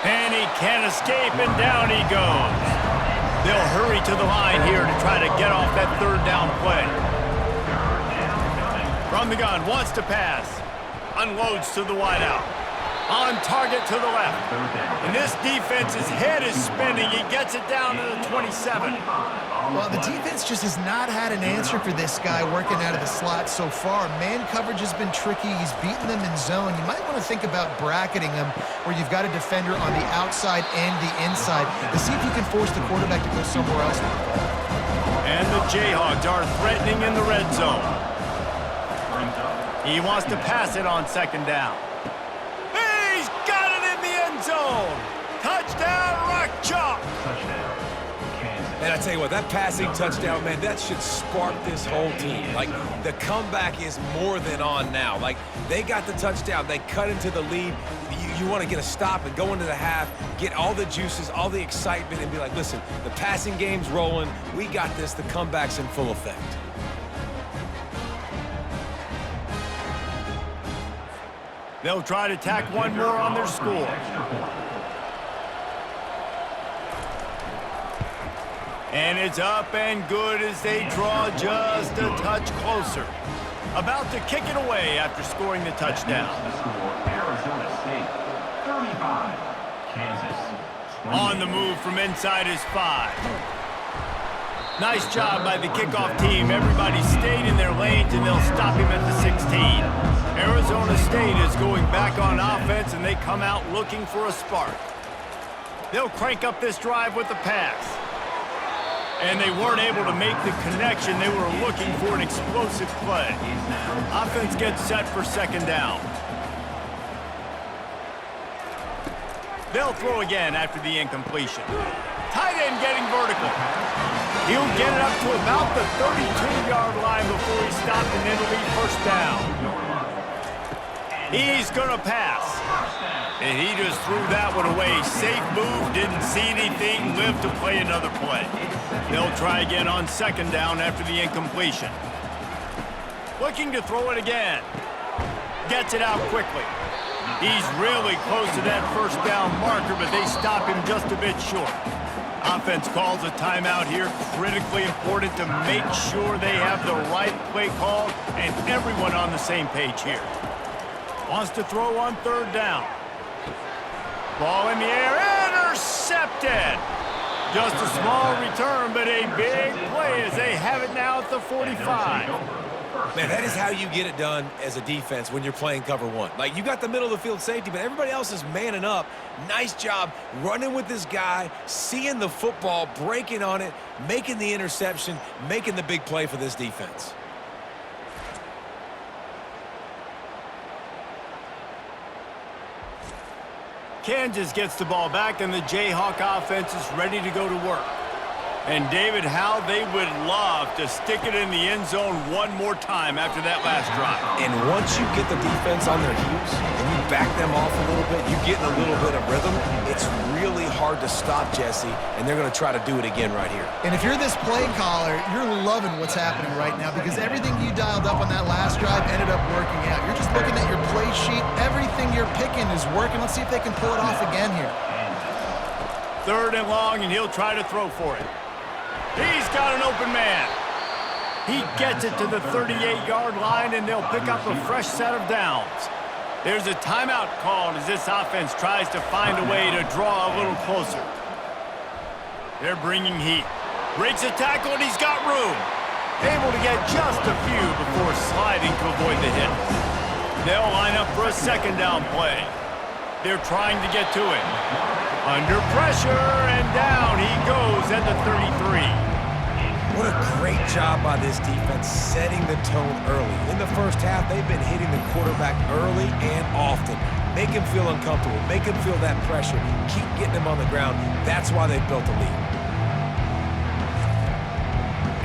And he can't escape, and down he goes. They'll hurry to the line here to try to get off that 3rd down play. From the gun, wants to pass. Unloads to the wideout. On target to the left. And this defense's head is spinning. He gets it down to the 27. Well, the defense just has not had an answer for this guy working out of the slot so far. Man coverage has been tricky. He's beaten them in zone. You might want to think about bracketing them where you've got a defender on the outside and the inside to see if you can force the quarterback to go somewhere else. And the Jayhawks are threatening in the red zone. He wants to pass it on 2nd down. He's got it in the end zone. Touchdown, Rock Chalk. And I tell you what, that passing touchdown, man, that should spark this whole team. Like, the comeback is more than on now. Like, they got the touchdown. They cut into the lead. You want to get a stop and go into the half, get all the juices, all the excitement, and be like, listen, the passing game's rolling. We got this. The comeback's in full effect. They'll try to tack one more on their score. And it's up and good as they draw just a touch closer. About to kick it away after scoring the touchdown. Arizona State, 35. Kansas, 28. On the move from inside his 5. Nice job by the kickoff team. Everybody stayed in their lanes, and they'll stop him at the 16. Arizona State is going back on offense, and they come out looking for a spark. They'll crank up this drive with the pass. And they weren't able to make the connection. They were looking for an explosive play. Offense gets set for 2nd down. They'll throw again after the incompletion. Tight end getting vertical. He'll get it up to about the 32-yard line before he's stopped, and it'll be first down. He's going to pass. And he just threw that one away. Safe move, didn't see anything, lived to play another play. They'll try again on 2nd down after the incompletion. Looking to throw it again. Gets it out quickly. He's really close to that first down marker, but they stop him just a bit short. Offense calls a timeout here. Critically important to make sure they have the right play call and everyone on the same page here. Wants to throw on 3rd down. Ball in the air, intercepted. Just a small return, but a big play as they have it now at the 45. Man, that is how you get it done as a defense when you're playing cover 1. Like, you got the middle of the field safety, but everybody else is manning up. Nice job running with this guy, seeing the football, breaking on it, making the interception, making the big play for this defense. Kansas gets the ball back, and the Jayhawk offense is ready to go to work. And David, how they would love to stick it in the end zone one more time after that last drive. And once you get the defense on their heels and you back them off a little bit, you get in a little bit of rhythm, it's really hard to stop, Jesse, and they're going to try to do it again right here. And if you're this play caller, you're loving what's happening right now because everything you dialed up on that last drive ended up working out. You're just looking at your play sheet. Everything you're picking is working. Let's see if they can pull it off again here. 3rd and long, and he'll try to throw for it. He's got an open man. He gets it to the 38-yard line, and they'll pick up a fresh set of downs. There's a timeout called as this offense tries to find a way to draw a little closer. They're bringing heat. Breaks a tackle, and he's got room. Able to get just a few before sliding to avoid the hit. They'll line up for a 2nd down play. They're trying to get to it. Under pressure, and down he goes at the 33. What a great job by this defense setting the tone early. In the first half, they've been hitting the quarterback early and often. Make him feel uncomfortable. Make him feel that pressure. Keep getting him on the ground. That's why they built the lead.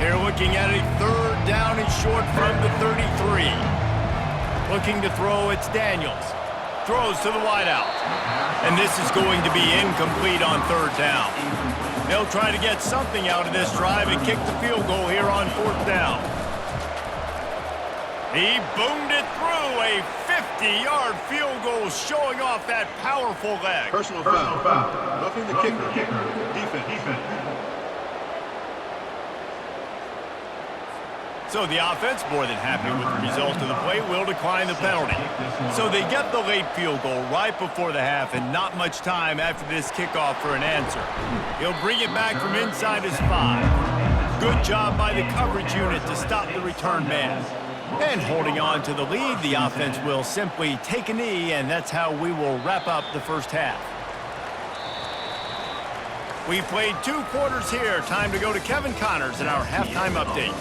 They're looking at a third down and short from the 33. Looking to throw, it's Daniels. Throws to the wideout. And this is going to be incomplete on third down. They'll try to get something out of this drive and kick the field goal here on fourth down. He boomed it through, a 50-yard field goal showing off that powerful leg. Personal foul. Roughing the kicker. Defense. So the offense, more than happy with the result of the play, will decline the penalty. So they get the late field goal right before the half and not much time after this kickoff for an answer. He'll bring it back from inside his 5. Good job by the coverage unit to stop the return man. And holding on to the lead, the offense will simply take a knee, and that's how we will wrap up the first half. We've played 2 quarters here. Time to go to Kevin Connors in our halftime update.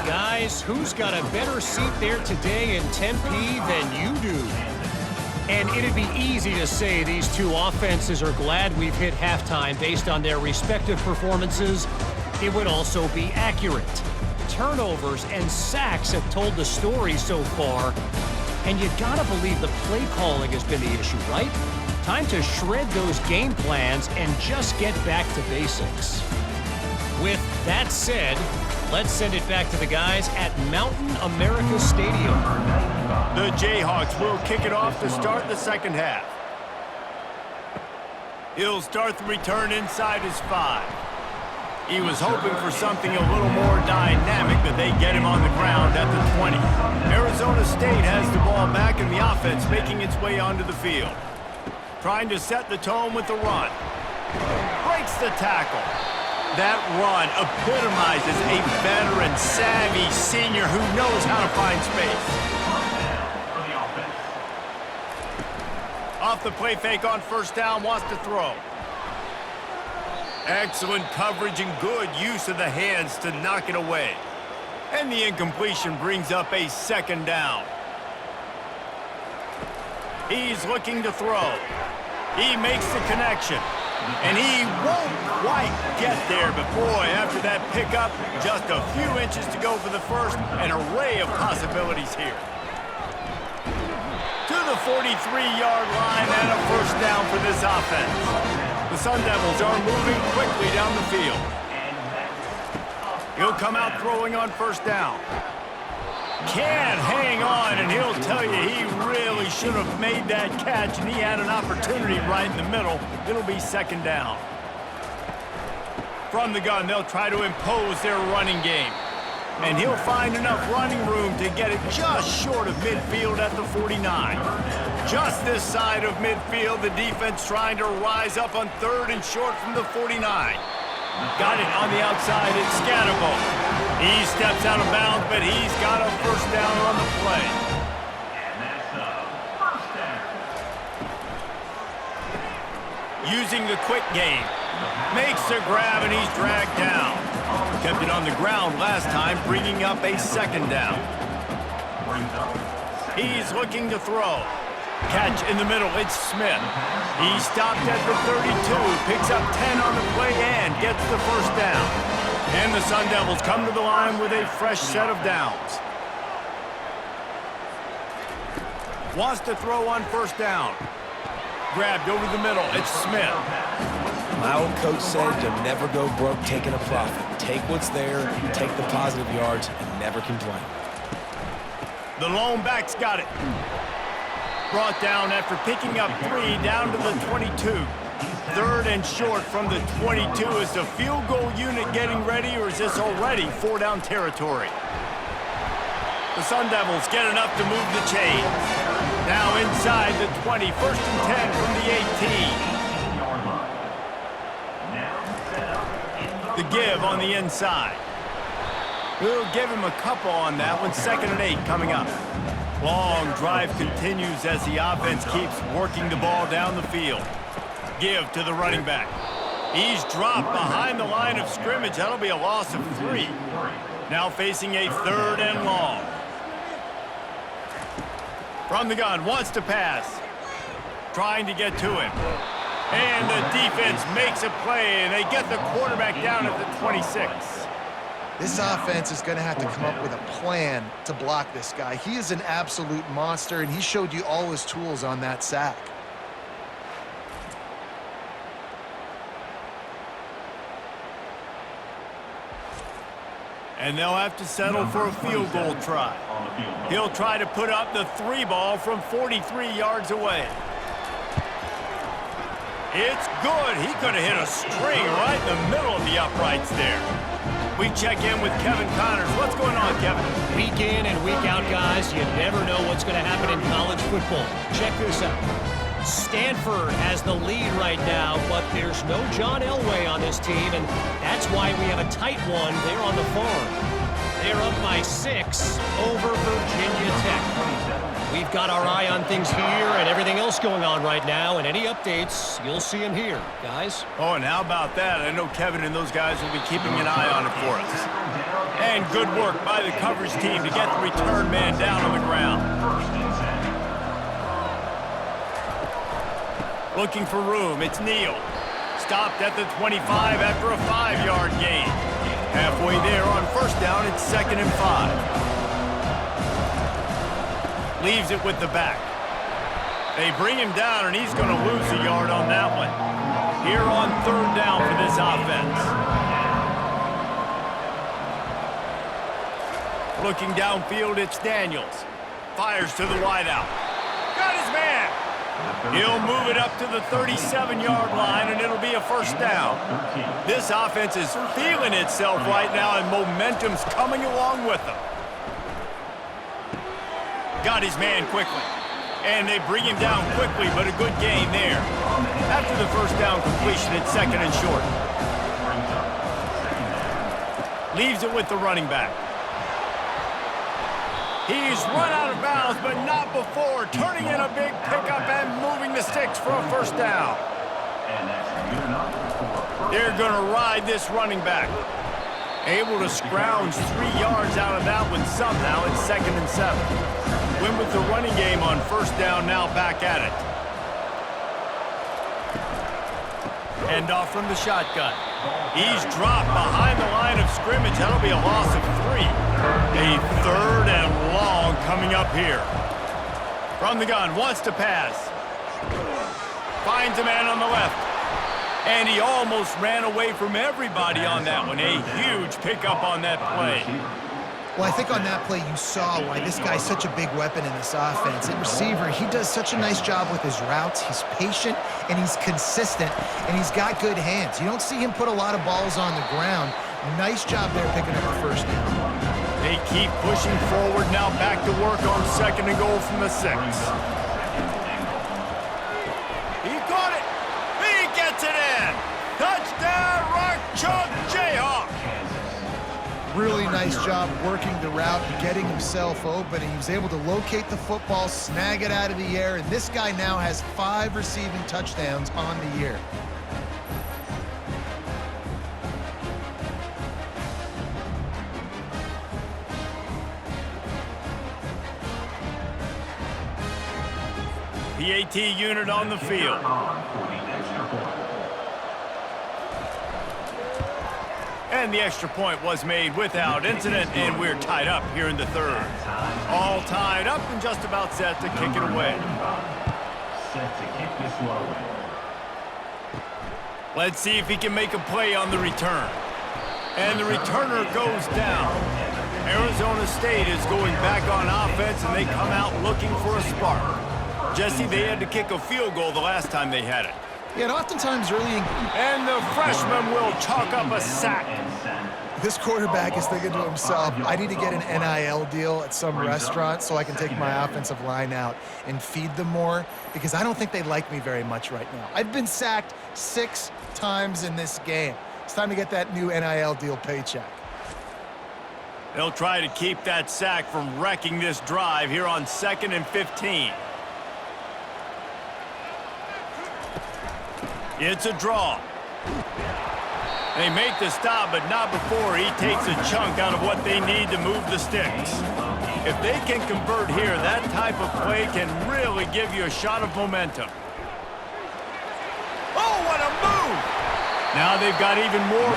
Guys, who's got a better seat there today in Tempe than you do? And it'd be easy to say these 2 offenses are glad we've hit halftime based on their respective performances. It would also be accurate. Turnovers and sacks have told the story so far. And you gotta believe the play calling has been the issue, right? Time to shred those game plans and just get back to basics. With that said, let's send it back to the guys at Mountain America Stadium. The Jayhawks will kick it off to start the second half. He'll start the return inside his 5. He was hoping for something a little more dynamic, but they get him on the ground at the 20. Arizona State has the ball back in the offense, making its way onto the field. Trying to set the tone with the run. Breaks the tackle. That run epitomizes a veteran, savvy senior who knows how to find space. Off the play fake on first down, wants to throw. Excellent coverage and good use of the hands to knock it away. And the incompletion brings up a second down. He's looking to throw. He makes the connection. And he won't quite get there, but boy, after that pickup, just a few inches to go for the first, an array of possibilities here. To the 43-yard line and a first down for this offense. The Sun Devils are moving quickly down the field. He'll come out throwing on first down. Can't hang on, and he'll tell you he really should have made that catch, and he had an opportunity right in the middle. It'll be second down. From the gun, they'll try to impose their running game. And he'll find enough running room to get it just short of midfield at the 49. Just this side of midfield, the defense trying to rise up on third and short from the 49. Got it on the outside, it's Scannable. He steps out of bounds, but he's got a first down on the play. And that's a first down. Using the quick game. Makes the grab, and he's dragged down. Kept it on the ground last time, bringing up a second down. He's looking to throw. Catch in the middle, it's Smith. He stopped at the 32, picks up 10 on the play, and gets the first down. And the Sun Devils come to the line with a fresh set of downs. Wants to throw on first down. Grabbed over the middle, it's Smith. My old coach said you'll never go broke taking a profit. Take what's there, take the positive yards, and never complain. The lone back's got it. Brought down after picking up 3 down to the 22. Third and short from the 22. Is the field goal unit getting ready, or is this already 4-down territory? The Sun Devils get enough to move the chains. Now inside the 20. First and 10 from the 18. The give on the inside. We'll give him a couple on that one. Second and 8 coming up. Long drive continues as the offense keeps working the ball down the field. give to the running back. He's dropped behind the line of scrimmage. That'll be a loss of 3. Now facing a 3rd and long. From the gun, wants to pass. Trying to get to him. And the defense makes a play, and they get the quarterback down at the 26. This offense is going to have to come up with a plan to block this guy. He is an absolute monster, and he showed you all his tools on that sack. And they'll have to settle for a field goal try. He'll try to put up the 3 ball from 43 yards away. It's good. He could have hit a string right in the middle of the uprights there. We check in with Kevin Connors. What's going on, Kevin? Week in and week out, guys, you never know what's going to happen in college football. Check this out. Stanford has the lead right now, but there's no John Elway on this team, and that's why we have a tight one there on the farm. They're up by 6 over Virginia Tech. We've got our eye on things here and everything else going on right now, and any updates, you'll see them here, guys. Oh, and how about that? I know Kevin and those guys will be keeping an eye on it for us. And good work by the coverage team to get the return man down on the ground. Looking for room, it's Neal. Stopped at the 25 after a 5-yard gain. Halfway there on 1st down, it's 2nd and 5. Leaves it with the back. They bring him down, and he's going to lose a yard on that one. Here on 3rd down for this offense. Looking downfield, it's Daniels. Fires to the wideout. Got his man. He'll move it up to the 37-yard line, and it'll be a 1st down. This offense is feeling itself right now, and momentum's coming along with them. Got his man quickly. And they bring him down quickly, but a good gain there. After the 1st down completion, it's 2nd and short. Leaves it with the running back. He's run out of bounds, but not before. Turning in a big pickup and moving the sticks for a 1st down. They're going to ride this running back. Able to scrounge 3 yards out of that one somehow. It's 2nd and 7. Win with the running game on 1st down, now back at it. Hand off from the shotgun. He's dropped behind the line of scrimmage. That'll be a loss of 3. A 3rd and long coming up here. From the gun, wants to pass. Finds a man on the left. And he almost ran away from everybody on that one. A huge pickup on that play. Well, I think on that play you saw why this guy's such a big weapon in this offense. At receiver, he does such a nice job with his routes. He's patient, and he's consistent, and he's got good hands. You don't see him put a lot of balls on the ground. Nice job there picking up the 1st down. They keep pushing forward, now back to work on 2nd and goal from the 6. He caught it. He gets it in. Touchdown, Rock Chalk Jayhawk. Really nice job working the route and getting himself open. He was able to locate the football, snag it out of the air, and this guy now has 5 receiving touchdowns on the year. PAT unit on the field. And the extra point was made without incident, and we're tied up here in the 3rd. All tied up and just about set to kick it away. Set to kick this one away. Let's see if he can make a play on the return. And the returner goes down. Arizona State is going back on offense, and they come out looking for a spark. Jesse, they had to kick a field goal the last time they had it. Yeah, and oftentimes early in... And the freshman will chalk up a sack. This quarterback is thinking to himself, I need to get an NIL deal at some restaurant so I can take my offensive line out and feed them more, because I don't think they like me very much right now. I've been sacked 6 times in this game. It's time to get that new NIL deal paycheck. They'll try to keep that sack from wrecking this drive here on 2nd and 15. It's a draw. They make the stop, but not before he takes a chunk out of what they need to move the sticks. If they can convert here, that type of play can really give you a shot of momentum. Oh, what a move! Now they've got even more